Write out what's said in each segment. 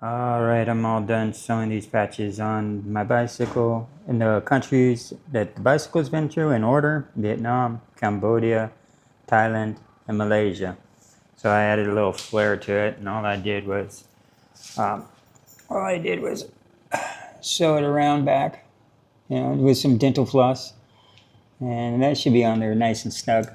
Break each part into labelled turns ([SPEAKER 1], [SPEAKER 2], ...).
[SPEAKER 1] All right, I'm all done sewing these patches on my bicycle in the countries that the bicycle's been through in order: Vietnam, Cambodia, Thailand, and Malaysia. So I added a little flair to it, and um, all I did was sew it around back, with some dental floss, and that should be on there nice and snug.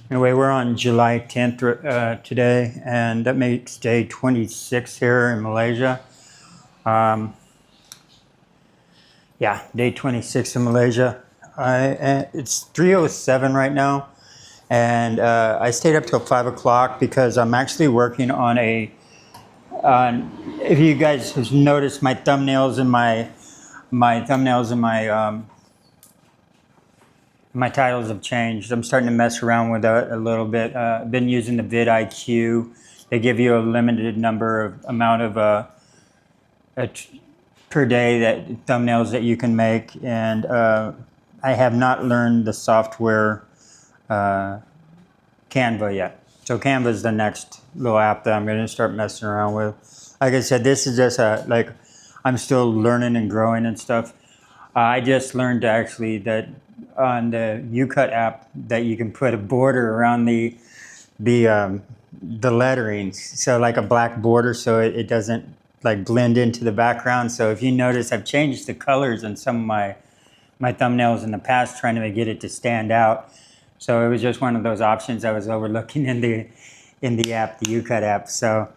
[SPEAKER 1] Anyway, we're on July 10th today, and that makes day 26 here in Malaysia. Yeah, day 26 in Malaysia. It's 3:07 right now, and I stayed up till 5 o'clock because I'm actually working on if you guys have noticed my thumbnails and my titles have changed. I'm starting to mess around with it a little bit. I've been using the vidIQ. They give you a limited amount of per day thumbnails that you can make, and I have not learned the software Canva yet. So Canva is the next little app that I'm going to start messing around with. Like I said, this is just I'm still learning and growing and stuff. I just learned actually that on the UCut app that you can put a border around the lettering, so like a black border, so it doesn't like blend into the background. So if you notice, I've changed the colors in some of my thumbnails in the past, trying to get it to stand out. So it was just one of those options I was overlooking in the app, the UCut app. So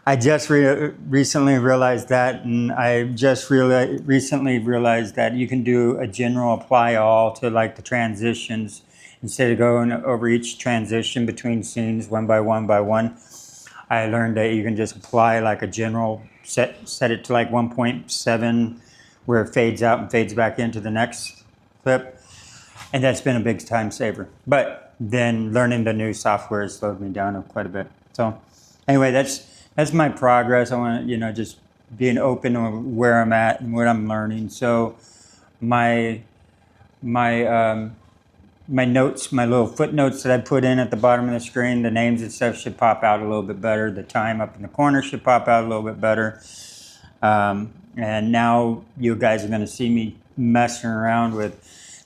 [SPEAKER 1] I just recently realized that, and I just recently realized that you can do a general apply all to like the transitions instead of going over each transition between scenes one by one by one. I learned that you can just apply like a general set it to like 1.7, where it fades out and fades back into the next clip, and that's been a big time saver. But then learning the new software has slowed me down quite a bit. So anyway, that's my progress. I want to, just being open to where I'm at and what I'm learning. So my notes, my little footnotes that I put in at the bottom of the screen, the names and stuff should pop out a little bit better. The time up in the corner should pop out a little bit better. And now you guys are going to see me messing around with.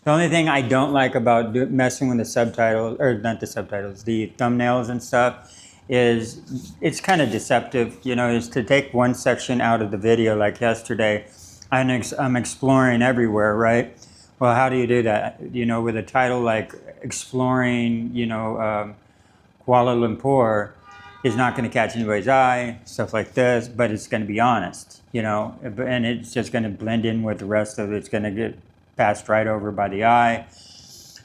[SPEAKER 1] The only thing I don't like about messing with the subtitles, or not the subtitles, the thumbnails and stuff, is it's kind of deceptive, is to take one section out of the video. Like yesterday, I'm exploring everywhere, right? Well, how do you do that? With a title like exploring, Kuala Lumpur is not going to catch anybody's eye, stuff like this, but it's going to be honest, and it's just going to blend in with the rest of it. It's going to get passed right over by the eye.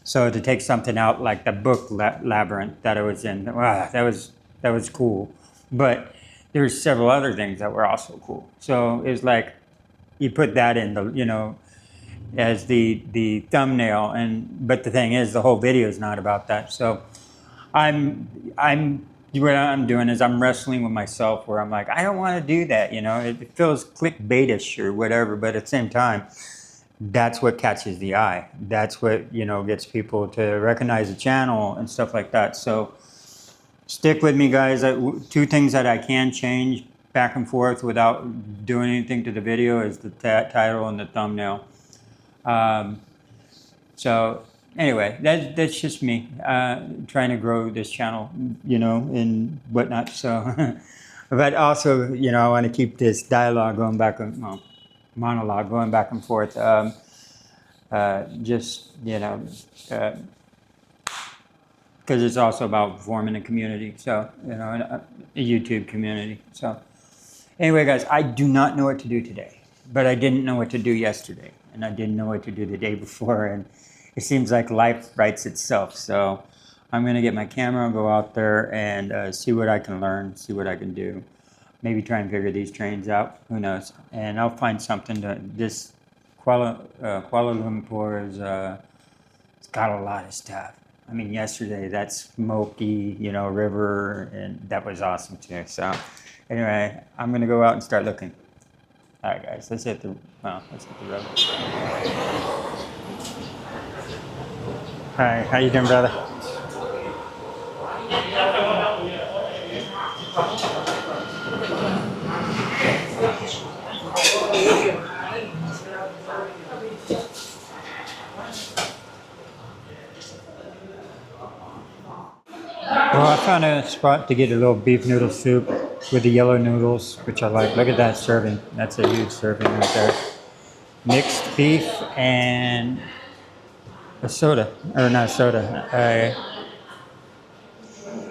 [SPEAKER 1] So to take something out like the book labyrinth that I was in, wow, that was cool. But there's several other things that were also cool. So it was like you put that in as the thumbnail, but the thing is, the whole video is not about that. So what I'm doing is I'm wrestling with myself, where I'm like, I don't want to do that. It feels clickbaitish or whatever, but at the same time, that's what catches the eye. That's what gets people to recognize the channel and stuff like that. So stick with me, guys. Two things that I can change back and forth without doing anything to the video is the title and the thumbnail. So anyway, that's just me trying to grow this channel, and whatnot. So, but also, I want to keep this dialogue going back and monologue going back and forth. Because it's also about forming a community. So, a YouTube community. So, anyway, guys, I do not know what to do today, but I didn't know what to do yesterday, and I didn't know what to do the day before, and it seems like life writes itself. So I'm going to get my camera and go out there and see what I can learn, see what I can do. Maybe try and figure these trains out. Who knows? And I'll find something this Kuala Lumpur it's got a lot of stuff. I mean, yesterday, that smoky, river, and that was awesome too. So anyway, I'm going to go out and start looking. All right, guys, let's hit the road. Hi, how you doing, brother? Well, I found a spot to get a little beef noodle soup with the yellow noodles, which I like. Look at that serving. That's a huge serving right there. Mixed beef and a soda, or not soda,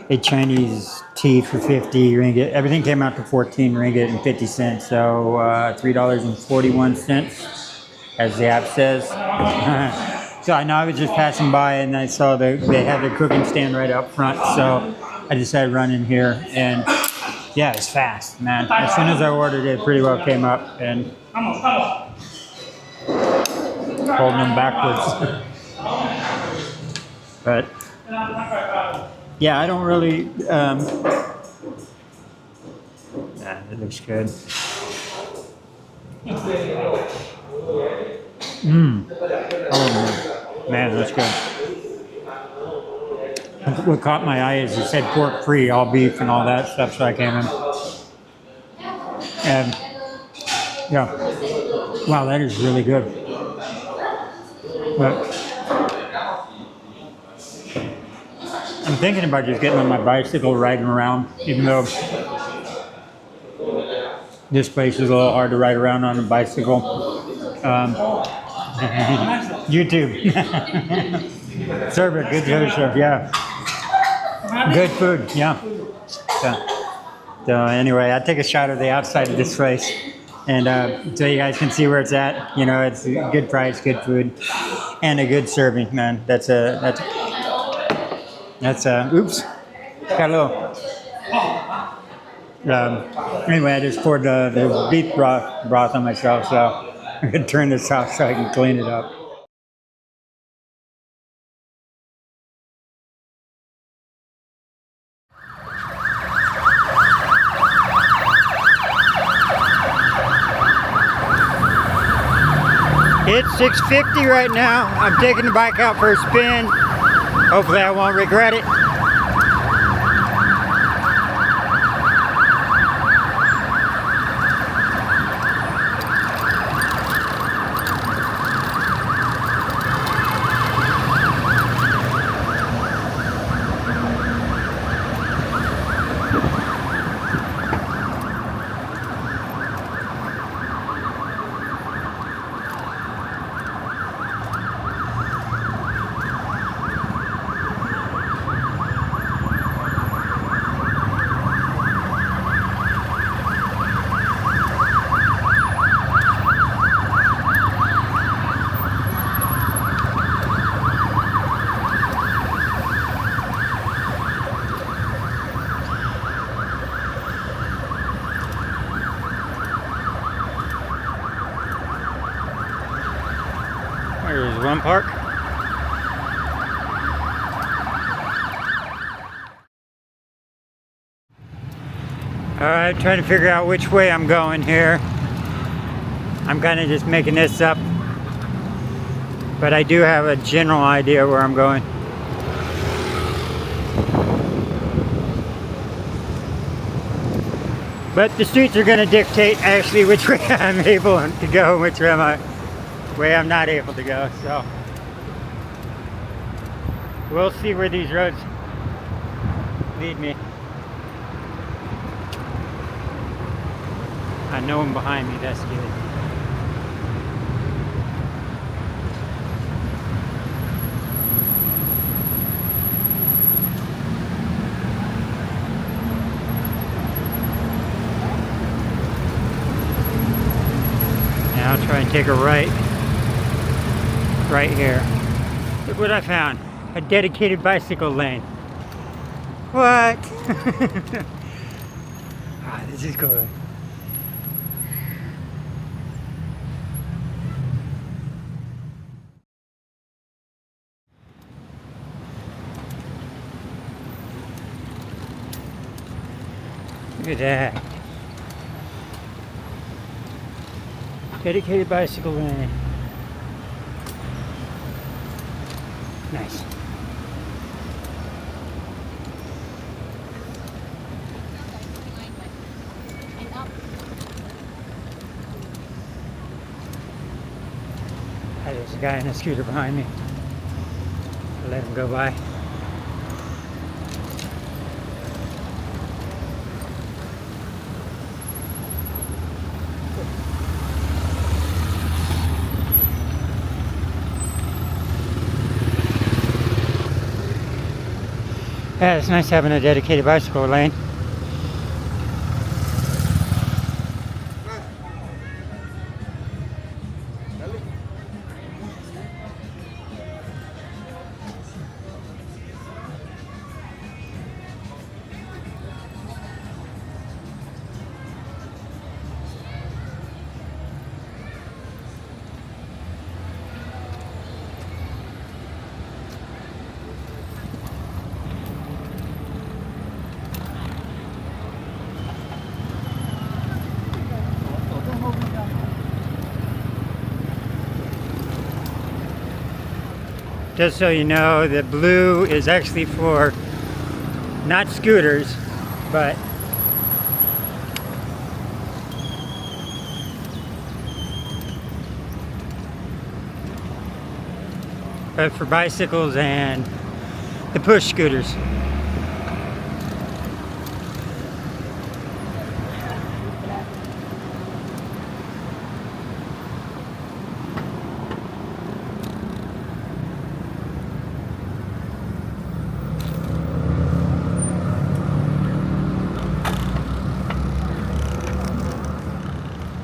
[SPEAKER 1] a Chinese tea for 50 ringgit. Everything came out to 14 ringgit and 50 cents, so $3.41, as the app says. So I know I was just passing by and I saw they had their cooking stand right up front, so I decided to run in here, and yeah, it's fast, man. As soon as I ordered it, pretty well came up, and holding them backwards. But yeah, I don't really. It looks good. Oh man, that's good. What caught my eye is it said pork free, all beef and all that stuff, so I came in. And yeah, wow, that is really good. But I'm thinking about just getting on my bicycle, riding around, even though this place is a little hard to ride around on a bicycle. YouTube. Server, good service, yeah. Good food, yeah. So anyway, I take a shot of the outside of this place, and so you guys can see where it's at. You know, it's a good price, good food, and a good serving, man. That's oops, got a little. Anyway, I just poured the beef broth on myself, so I'm gonna turn this off so I can clean it up. It's 6:50 right now. I'm taking the bike out for a spin. Hopefully I won't regret it. There's one park. Alright, trying to figure out which way I'm going here. I'm kind of just making this up, but I do have a general idea where I'm going. But the streets are going to dictate actually which way I'm able to go and which way I'm not able to go, so we'll see where these roads lead me. I know them behind me, that's good. Now I'll try and take a right here. Look what I found. A dedicated bicycle lane. What? Ah, this is cool. Look at that. Dedicated bicycle lane. Nice. There's a guy in a scooter behind me. I'll let him go by. Yeah, it's nice having a dedicated bicycle lane. Just so you know, the blue is actually for not scooters, but for bicycles and the push scooters.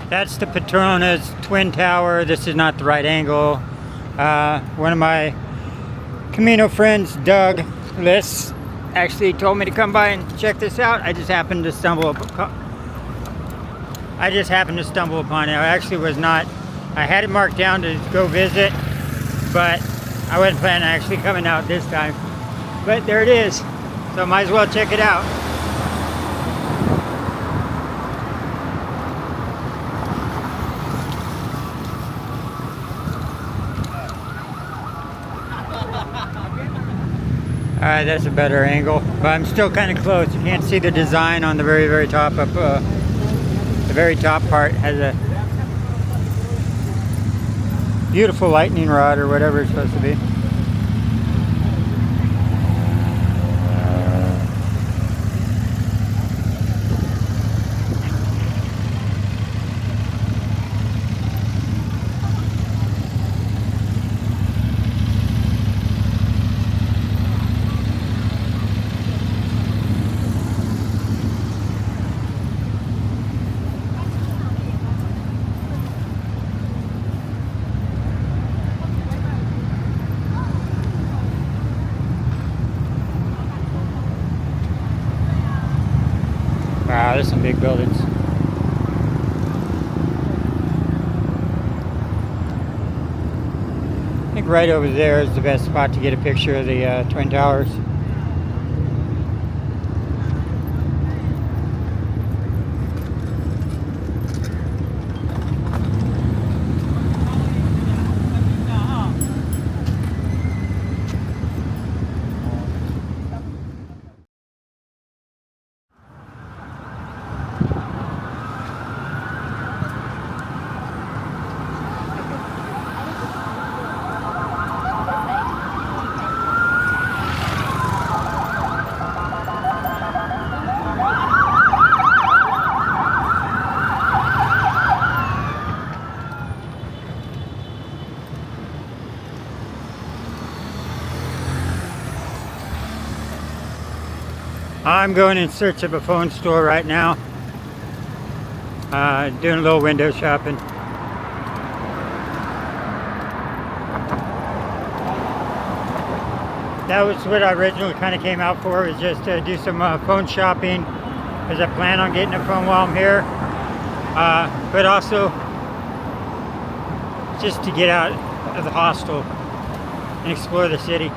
[SPEAKER 1] That's the Petronas Twin Tower. This is not the right angle. One of my Camino friends, Doug Liss, actually told me to come by and check this out. I just happened to stumble upon it. I actually was not, I had it marked down to go visit, but I wasn't planning on actually coming out this time. But there it is, so might as well check it out. Alright, that's a better angle, but I'm still kind of close. You can't see the design on the very, very top of the very top part has a beautiful lightning rod or whatever it's supposed to be. Wow, there's some big buildings. I think right over there is the best spot to get a picture of the Twin Towers. I'm going in search of a phone store right now. Doing a little window shopping. That was what I originally kind of came out for, was just to do some phone shopping, because I plan on getting a phone while I'm here. But also just to get out of the hostel and explore the city.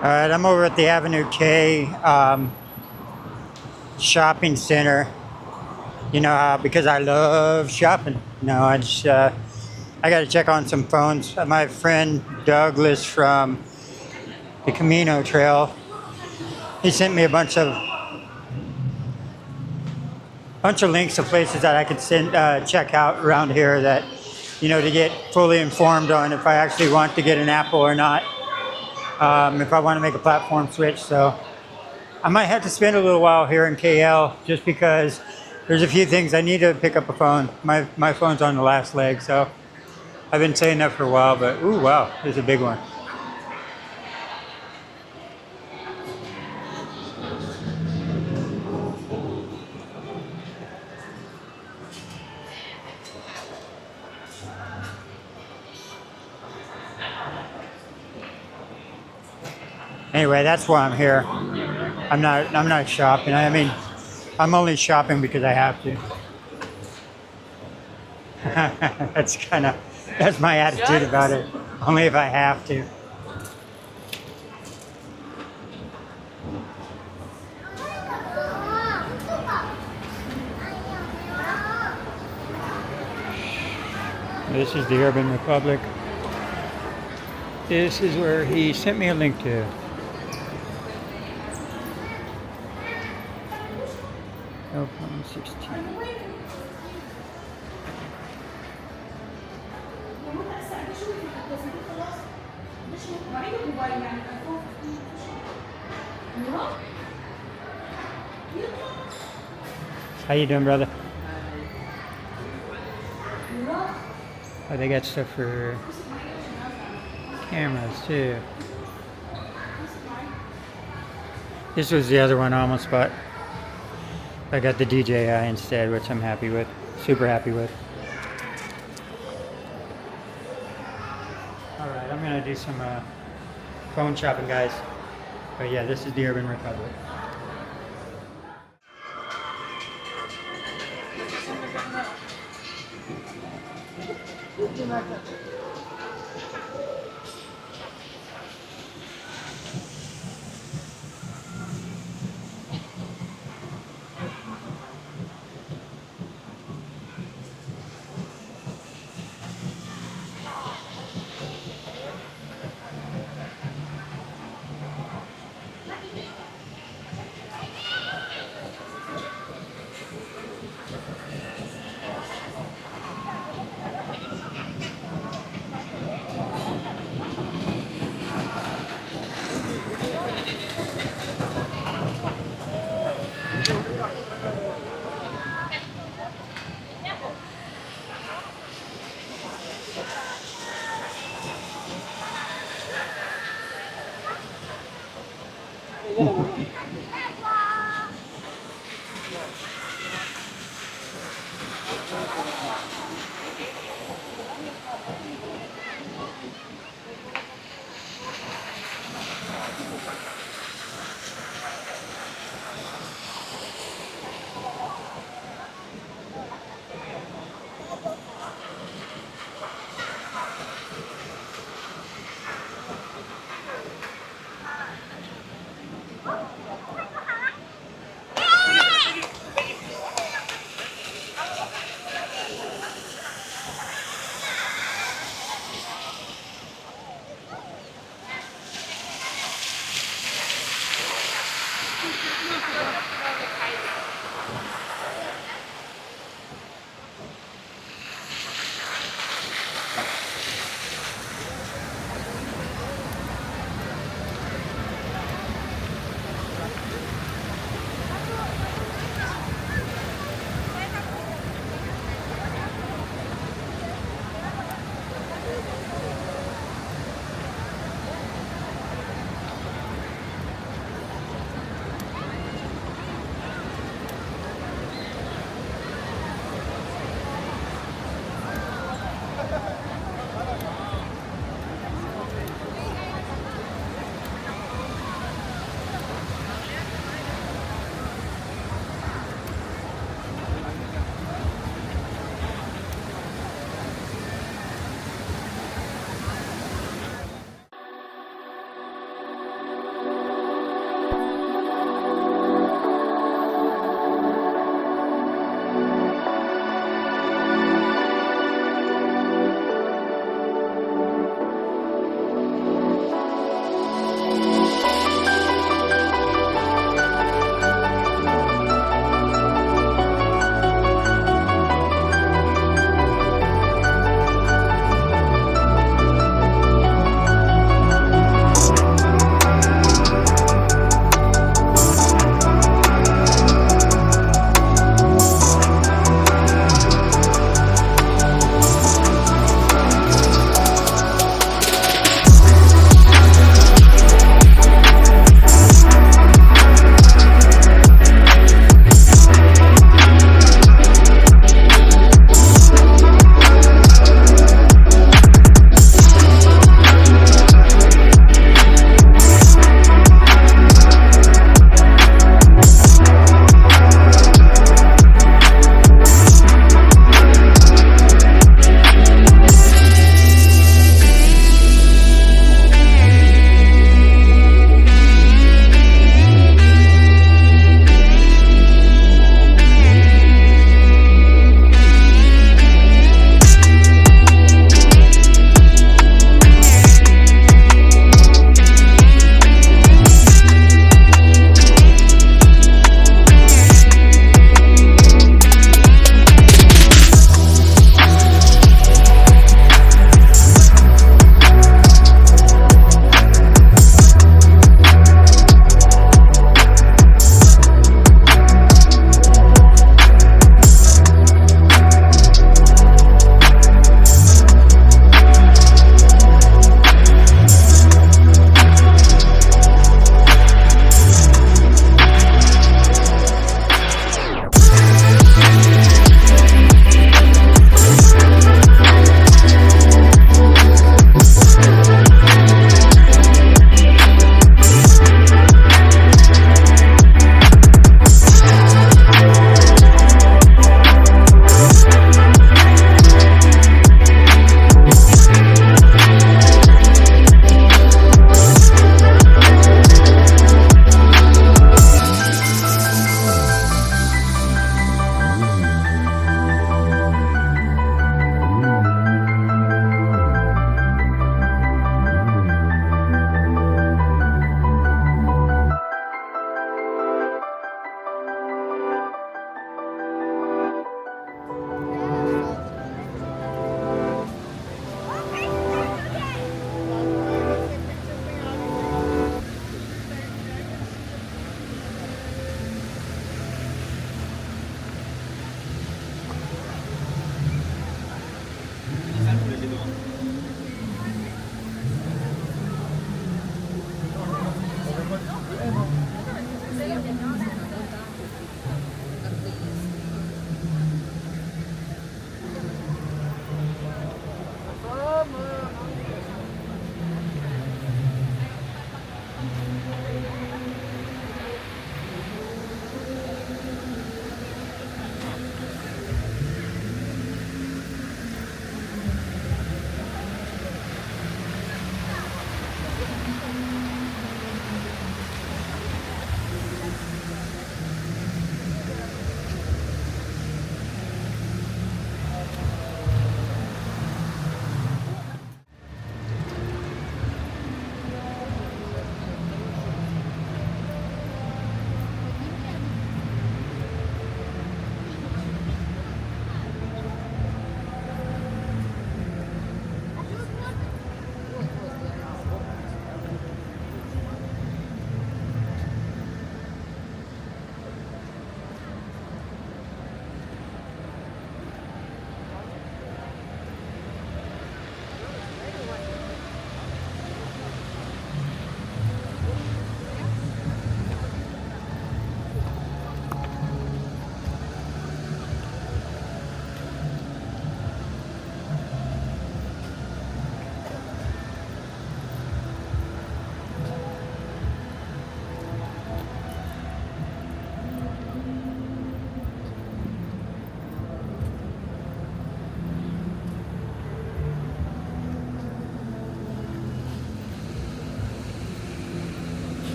[SPEAKER 1] All right, I'm over at the Avenue K shopping center. You know how, because I love shopping. No, I got to check on some phones. My friend Douglas from the Camino Trail, he sent me a bunch of links to places that I could check out around here that, to get fully informed on if I actually want to get an Apple or not, if I want to make a platform switch. So I might have to spend a little while here in KL just because there's a few things I need to pick up a phone. My phone's on the last leg, so I've been saying that for a while, but ooh, wow, there's a big one. Anyway, that's why I'm here. I'm not shopping. I mean, I'm only shopping because I have to. That's my attitude about it. Only if I have to. This is the Urban Republic. This is where he sent me a link to. Open 16. How you doing, brother? Oh, they got stuff for cameras too. This was the other one I almost bought. I got the DJI instead, which I'm happy with. Super happy with. Alright, I'm gonna do some phone shopping, guys. But yeah, this is the Urban Republic.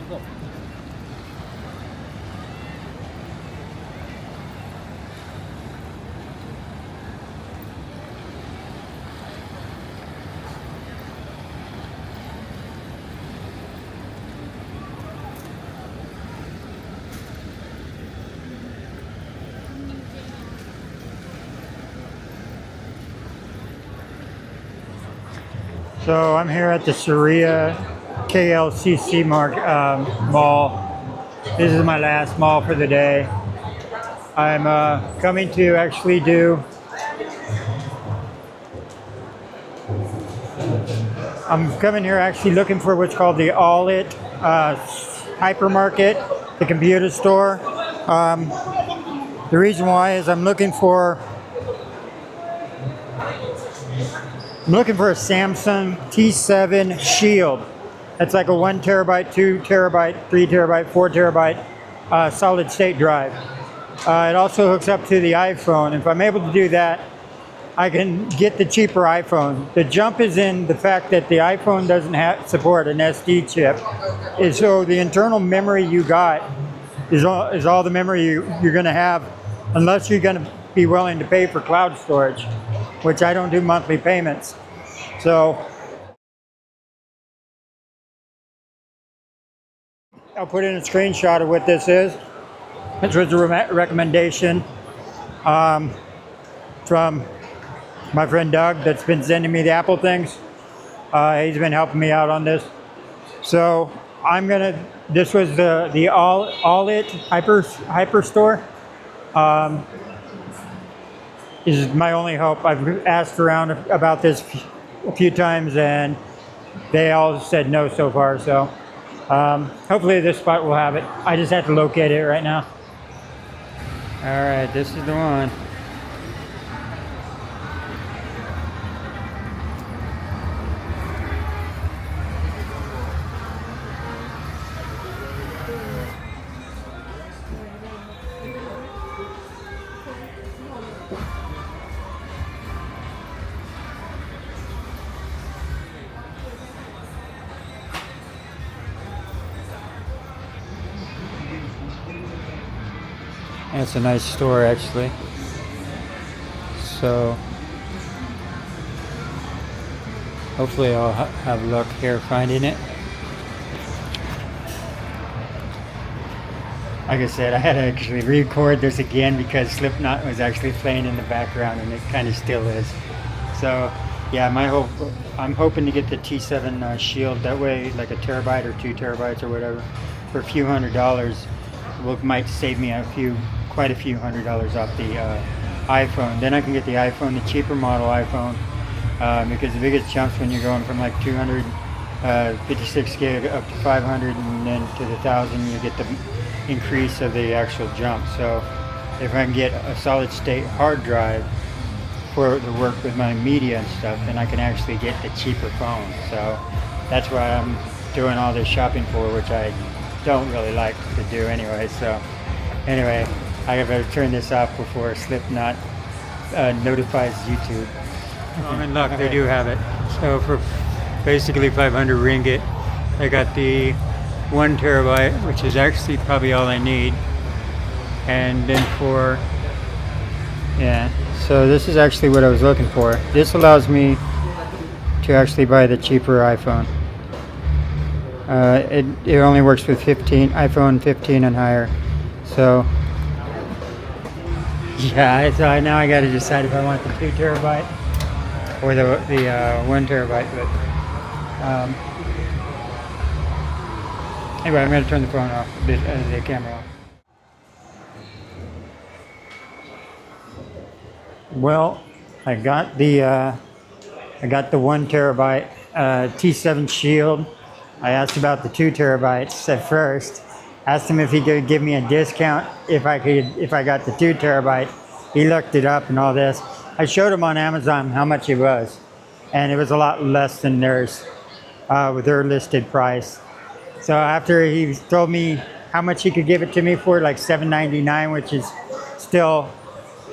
[SPEAKER 1] So I'm here at the Sharia KLCC mall. This is my last mall for the day. I'm coming to actually do. I'm coming here actually looking for what's called the All It hypermarket, the computer store. The reason why is I'm looking for a Samsung T7 Shield. That's like a 1 terabyte, 2 terabyte, 3 terabyte, 4 terabyte solid state drive. It also hooks up to the iPhone. If I'm able to do that, I can get the cheaper iPhone. The jump is in the fact that the iPhone doesn't support an SD chip. And so the internal memory you got is all the memory you're going to have, unless you're going to be willing to pay for cloud storage, which I don't do monthly payments. So I'll put in a screenshot of what this is. This was a recommendation from my friend Doug that's been sending me the Apple things. He's been helping me out on this. So this was the All It hyper store. Is my only hope. I've asked around about this a few times and they all said no so far. So hopefully this spot will have it. I just have to locate it right now. All right, this is the one. It's a nice store actually. So hopefully I'll have luck here finding it. Like I said, I had to actually record this again because Slipknot was actually playing in the background and it kind of still is. So yeah, I'm hoping to get the T7 Shield. That way, like a terabyte or 2 terabytes or whatever, for a few $100s, might save me quite a few $100s off the iPhone. Then I can get the iPhone, the cheaper model iPhone, because the biggest jumps when you're going from like 256 gig up to 500 and then to the 1000, you get the increase of the actual jump. So if I can get a solid state hard drive for the work with my media and stuff, then I can actually get the cheaper phone. So that's why I'm doing all this shopping for, which I don't really like to do anyway. So anyway, I better turn this off before Slipknot notifies YouTube. I'm in luck, they do have it. So for basically 500 ringgit, I got the 1 terabyte, which is actually probably all I need. And then so this is actually what I was looking for. This allows me to actually buy the cheaper iPhone. It only works with iPhone 15 and higher. So yeah, so now I got to decide if I want the 2 terabyte or the 1 terabyte. But anyway, I'm going to turn the phone off, the camera off. Well, I got the 1 terabyte T7 Shield. I asked about the 2 terabytes at first. Asked him if he could give me a discount if I got the 2 terabyte. He looked it up and all this. I showed him on Amazon how much it was, and it was a lot less than theirs with their listed price. So after he told me how much he could give it to me for, like $7.99, which is still,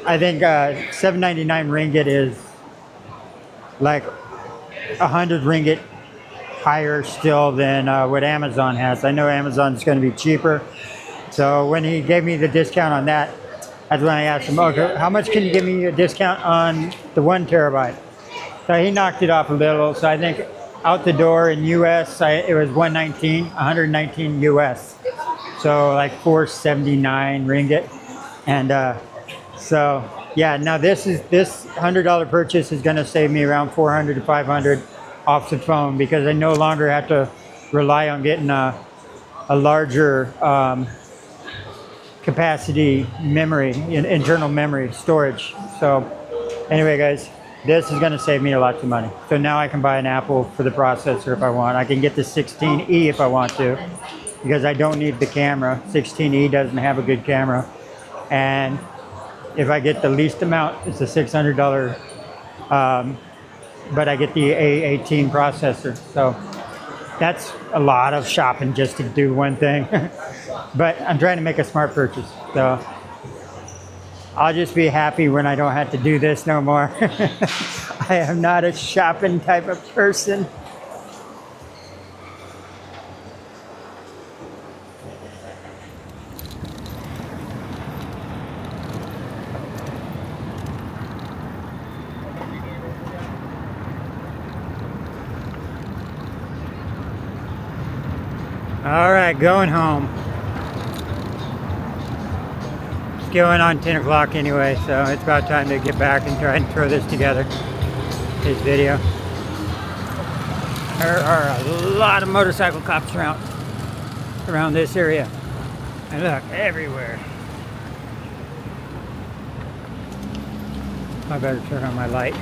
[SPEAKER 1] I think 7.99 ringgit is like 100 ringgit higher still than what Amazon has. I know Amazon's going to be cheaper. So when he gave me the discount on that, that's when I asked him, okay, how much can you give me a discount on the 1 terabyte? So he knocked it off a little. So I think out the door in US, it was 119 US. So like 479 ringgit. And so yeah, now this $100 purchase is going to save me around 400 to 500 off the phone, because I no longer have to rely on getting a larger capacity memory, internal memory storage. So anyway, guys, this is going to save me a lot of money. So now I can buy an Apple for the processor if I want. I can get the 16E if I want to, because I don't need the camera. 16E doesn't have a good camera. And if I get the least amount, it's a $600, but I get the A18 processor. So that's a lot of shopping just to do one thing. But I'm trying to make a smart purchase. So I'll just be happy when I don't have to do this no more. I am not a shopping type of person. All right, going home. It's going on 10 o'clock anyway, so it's about time to get back and try and throw this together, this video. There are a lot of motorcycle cops around this area. And look, everywhere. I better turn on my light.